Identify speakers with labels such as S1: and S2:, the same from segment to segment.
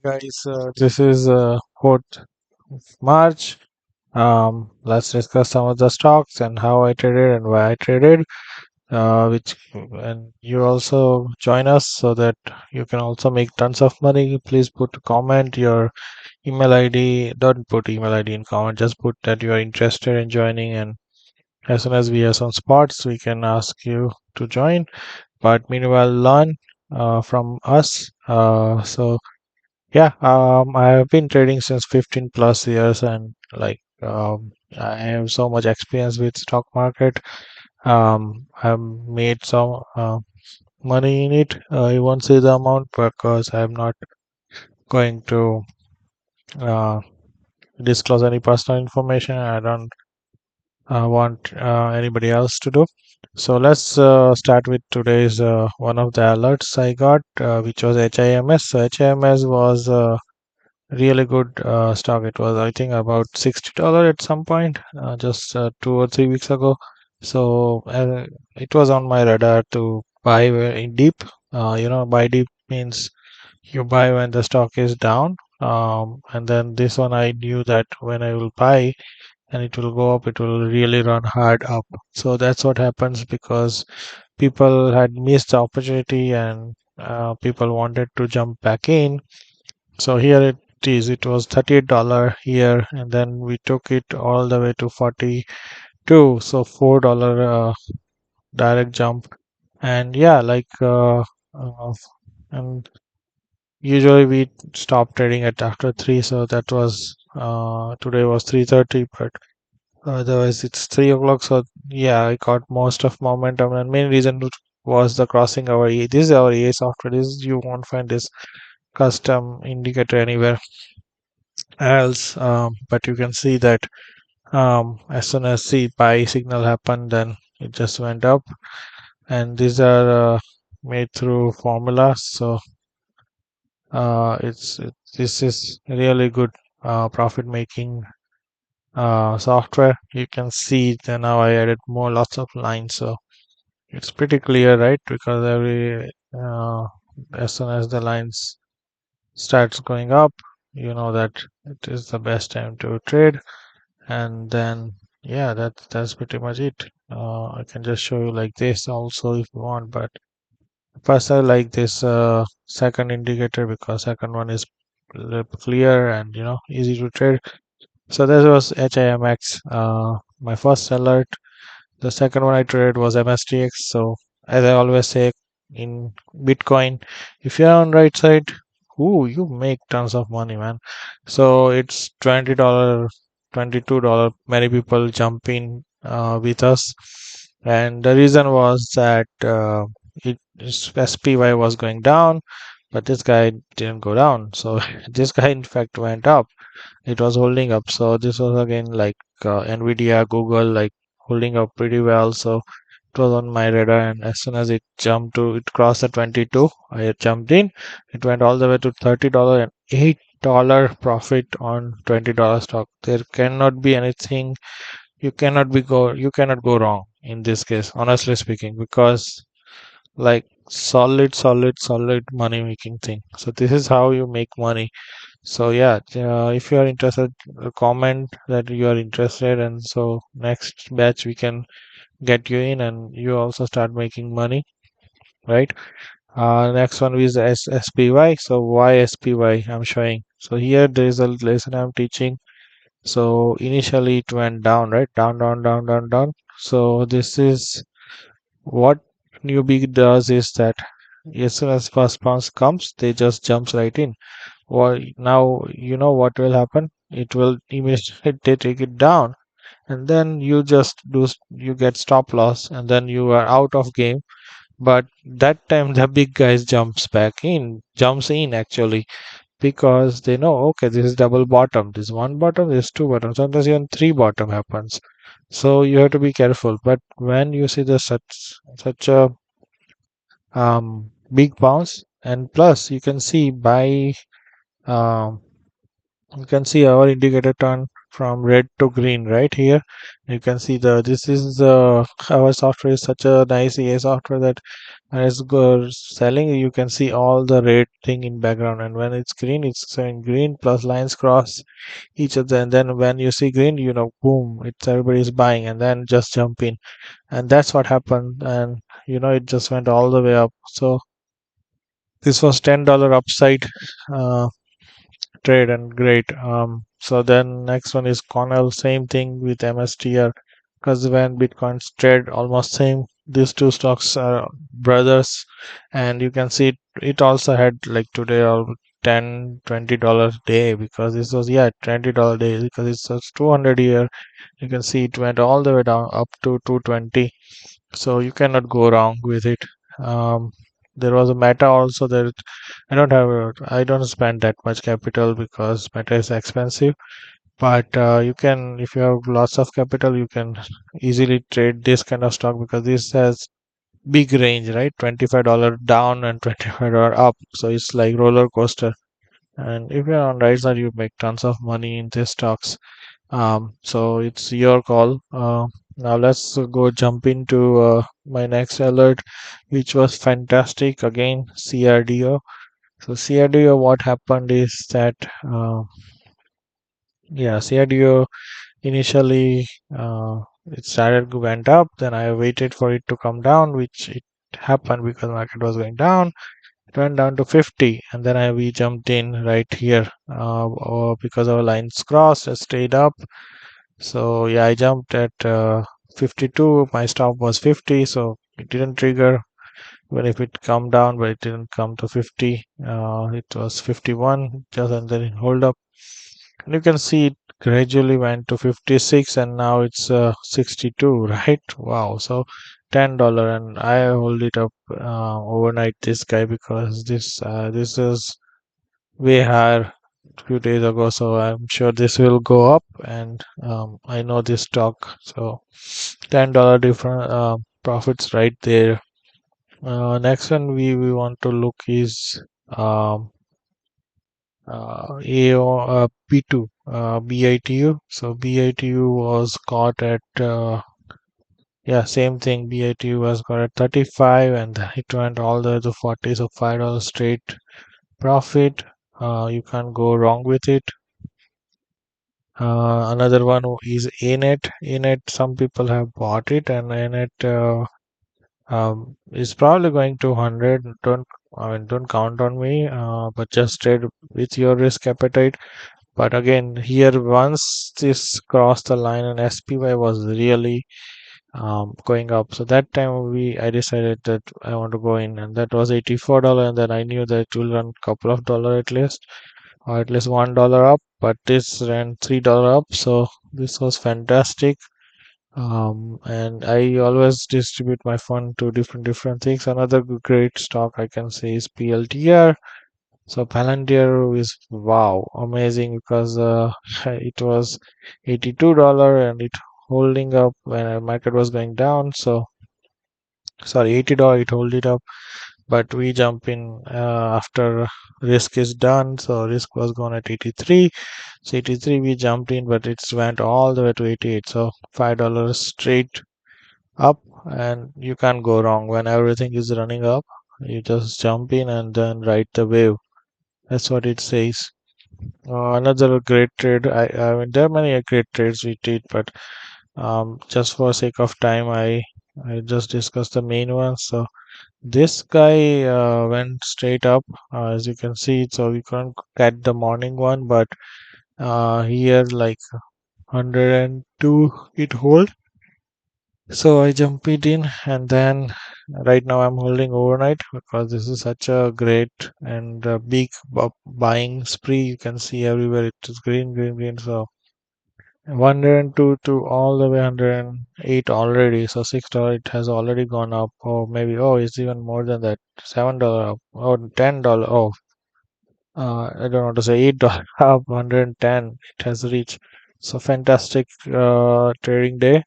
S1: Guys, this is 4th of March. Let's discuss some of the stocks and how I traded and why I traded. Which and you also join us so that you can also make tons of money. Please put a comment your email ID. Don't put email ID in comment. Just put that you are interested in joining, and as soon as we have some spots, we can ask you to join. But meanwhile, learn from us. Yeah, I have been trading since 15 plus years, and I have so much experience with stock market. I've made some money in it. I won't say the amount because I'm not going to uh, disclose any personal information. I don't want anybody else to do. So let's start with today's one of the alerts I got, which was HIMS. So HIMS was really good stock. It was, I think, about $60 at some point, just 2 or 3 weeks ago. So it was on my radar to buy in deep. Buy deep means you buy when the stock is down. And then this one, I knew that when I will buy and it will go up, it will really run hard up. So that's what happens because people had missed the opportunity and people wanted to jump back in. So here it is. It was $38 here, and then we took it all the way to 42. So $4 direct jump. And yeah, uh, and usually we stop trading at after 3. So that was today was 3:30, but otherwise it's 3 o'clock. So yeah, I got most of momentum, and main reason was the crossing our E. This is our EA software. This you won't find this custom indicator anywhere else, but you can see that as soon as the buy signal happened, then it just went up. And these are made through formulas. So this is really good profit making software. You can see that now I added more lots of lines, so it's pretty clear, right? Because every as soon as the lines starts going up, you know that it is the best time to trade. And then yeah, that's pretty much it. I can just show you like this also if you want, but first I like this second indicator because second one is clear and easy to trade. So this was HIMX, my first alert. The second one I traded was MSTX. So as I always say in Bitcoin, if you're on right side, ooh, you make tons of money, man. So it's $20, $22. Many people jump in with us, and the reason was that SPY was going down, but this guy didn't go down. So this guy in fact went up. It was holding up. So this was again like Nvidia, Google, like holding up pretty well. So it was on my radar, and as soon as it crossed the 22, I jumped in. It went all the way to $30 and $8 profit on $20 stock. There cannot be anything. You cannot go wrong in this case, honestly speaking, because like solid money making thing. So this is how you make money. So yeah, if you are interested, comment that you are interested, and so next batch we can get you in, and you also start making money, right? Next one is SPY. So why SPY? I'm showing. So here there is a lesson I'm teaching. So initially it went down, right? Down. So this is what newbie does is that as soon as first bounce comes, they just jumps right in. Well, now you know what will happen. It will immediately take it down, and then you get stop loss, and then you are out of game. But that time the big guys jumps in actually, because they know, okay, this is double bottom, this is one bottom, this is two bottom, sometimes even three bottom happens. So you have to be careful. But when you see the such a big bounce, and plus um, you can see our indicator turn from red to green right here. You can see the this is our software is such a nice AI software that and it's selling. You can see all the red thing in background, and when it's green, it's showing green plus lines cross each other, and then when you see green, boom, it's everybody's buying, and then just jump in, and that's what happened. And it just went all the way up. So this was $10 upside uh, trade, and great. So then next one is Cornell, same thing with MSTR, because when Bitcoin's trade almost same, these two stocks are brothers, and you can see it also had like today all 10 $20 day, because this was, yeah, $20 day, because it's just 200 year. You can see it went all the way down up to 220, so you cannot go wrong with it. um, there was a Meta also there. I don't spend that much capital because Meta is expensive, but you can, if you have lots of capital, you can easily trade this kind of stock, because this has big range, right? $25 down and $25 up, so it's like roller coaster. And if you're on right side, you make tons of money in these stocks. So it's your call. Now let's go jump into my next alert, which was fantastic again, CRDO. So CRDO, what happened is that, yeah, CRDO initially, it started went up, then I waited for it to come down, which it happened because market was going down. It went down to 50, and then we jumped in right here, because our lines crossed, it stayed up. So yeah, I jumped at 52. My stop was 50, so it didn't trigger even if it come down, but it didn't come to 50. It was 51 just, and then it hold up. And you can see it gradually went to 56, and now it's 62, right? Wow. So $10, and I hold it up overnight this guy, because this is way higher few days ago, so I'm sure this will go up, and I know this stock, so $10 different profits right there. Next one we want to look is um, AO B2 BITU. So BITU was caught at, yeah, same thing. BITU was caught at 35, and it went all the way to 40, so $5 straight profit. You can't go wrong with it. Another one is ANET. ANET, some people have bought it, and ANET is probably going to 100. Don't count on me, but just trade with your risk appetite. But again, here once this crossed the line, and SPY was really going up, so that time I decided that I want to go in, and that was $84, and then I knew that it will run a couple of dollars at least, or at least $1 up, but this ran $3 up, so this was fantastic. And I always distribute my fund to different things. Another great stock I can say is PLTR. So Palantir is, wow, amazing, because it was $82, and it holding up when the market was going down. So sorry, $80, it hold it up, but we jump in after risk is done. So risk was gone at 83, so 83 we jumped in, but it went all the way to 88, so $5 straight up, and you can't go wrong when everything is running up. You just jump in and then ride the wave. That's what it says. Another great trade. I mean, there are many great trades we did, but just for sake of time, I just discussed the main ones. So this guy went straight up, as you can see. So we couldn't get the morning one, but here like 102 it hold. So I jump it in, and then right now I'm holding overnight, because this is such a great and big buying spree. You can see everywhere it is green, green, green. So 102 to all the way 108 already. So $6 it has already gone up, or maybe, oh, it's even more than that. $7 up, or $10. Oh, I don't want to say $8 up, 110 it has reached. So fantastic trading day.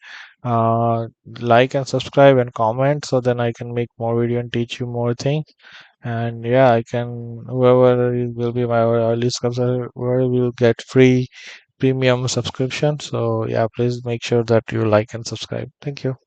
S1: Like and subscribe and comment, so then I can make more video and teach you more things. And yeah, I can, whoever will be my early subscriber will get free premium subscription. So yeah, please make sure that you like and subscribe. Thank you.